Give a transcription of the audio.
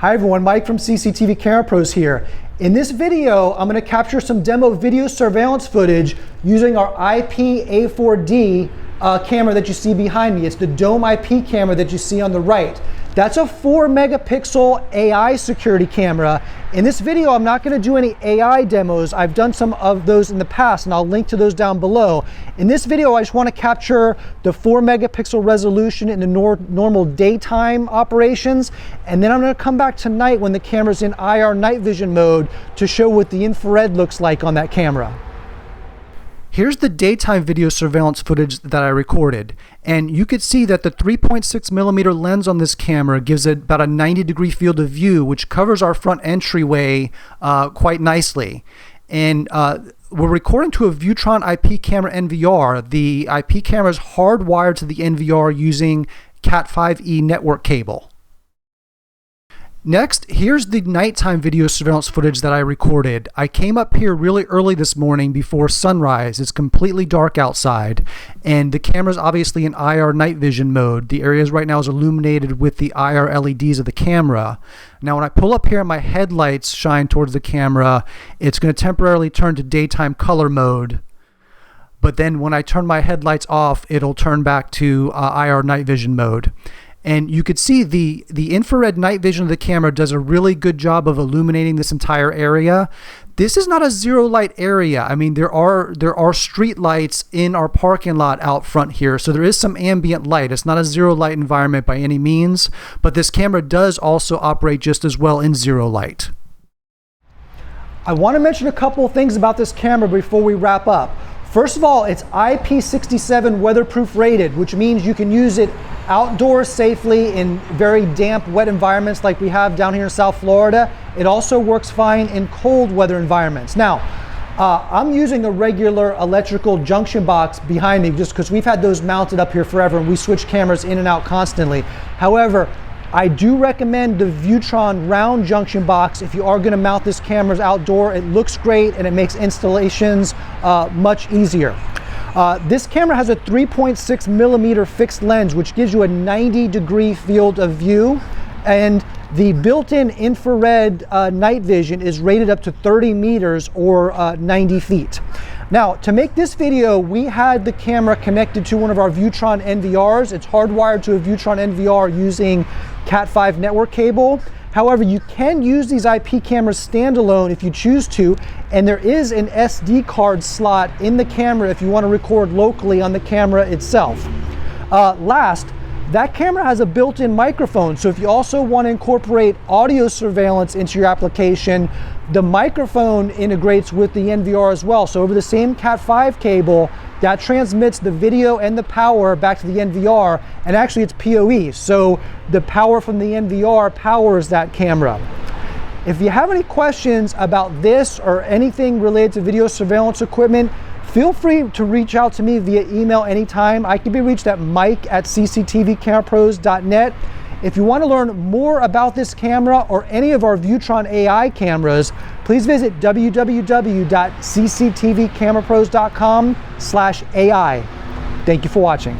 Hi everyone, Mike from CCTV Camera Pros here. In this video, I'm going to capture some demo video surveillance footage using our IP A4D camera that you see behind me. It's the Dome IP camera that you see on the right. That's a 4 megapixel AI security camera. In this video, I'm not going to do any AI demos. I've done some of those in the past and I'll link to those down below. In this video, I just want to capture the 4 megapixel resolution in the normal daytime operations. And then I'm going to come back tonight when the camera's in IR night vision mode to show what the infrared looks like on that camera. Here's the daytime video surveillance footage that I recorded, and you could see that the 3.6 millimeter lens on this camera gives it about a 90-degree field of view, which covers our front entryway quite nicely. And we're recording to a Viewtron IP camera NVR. The IP camera is hardwired to the NVR using Cat5e network cable. Next, here's the nighttime video surveillance footage that I recorded. I came up here really early this morning before sunrise. It's completely dark outside, and the camera's obviously in IR night vision mode. The area right now is illuminated with the IR LEDs of the camera. Now, when I pull up here, my headlights shine towards the camera. It's going to temporarily turn to daytime color mode. But then when I turn my headlights off, it'll turn back to IR night vision mode. And you could see the infrared night vision of the camera does a really good job of illuminating this entire area. This is not a zero light area. I mean, there are street lights in our parking lot out front here, so there is some ambient light. It's not a zero light environment by any means, but this camera does also operate just as well in zero light. I want to mention a couple of things about this camera before we wrap up. First of all, it's IP67 weatherproof rated, which means you can use it outdoors safely in very damp, wet environments like we have down here in South Florida. It also works fine in cold weather environments. Now, I'm using a regular electrical junction box behind me just because we've had those mounted up here forever and we switch cameras in and out constantly. However, I do recommend the Viewtron round junction box if you are going to mount this camera outdoor. It looks great and it makes installations much easier. This camera has a 3.6 millimeter fixed lens, which gives you a 90-degree field of view, and the built-in infrared night vision is rated up to 30 meters or 90 feet. Now, to make this video, we had the camera connected to one of our Viewtron NVRs. It's hardwired to a Viewtron NVR using Cat5 network cable. However, you can use these IP cameras standalone if you choose to, and there is an SD card slot in the camera if you want to record locally on the camera itself. Last, that camera has a built-in microphone, so if you also want to incorporate audio surveillance into your application, the microphone integrates with the NVR as well. So over the same Cat5 cable, that transmits the video and the power back to the NVR, and actually it's PoE, so the power from the NVR powers that camera. If you have any questions about this or anything related to video surveillance equipment, feel free to reach out to me via email anytime. I can be reached at mike@cctvcamerapros.net. If you want to learn more about this camera or any of our Viewtron AI cameras, please visit www.cctvcamerapros.com/AI. Thank you for watching.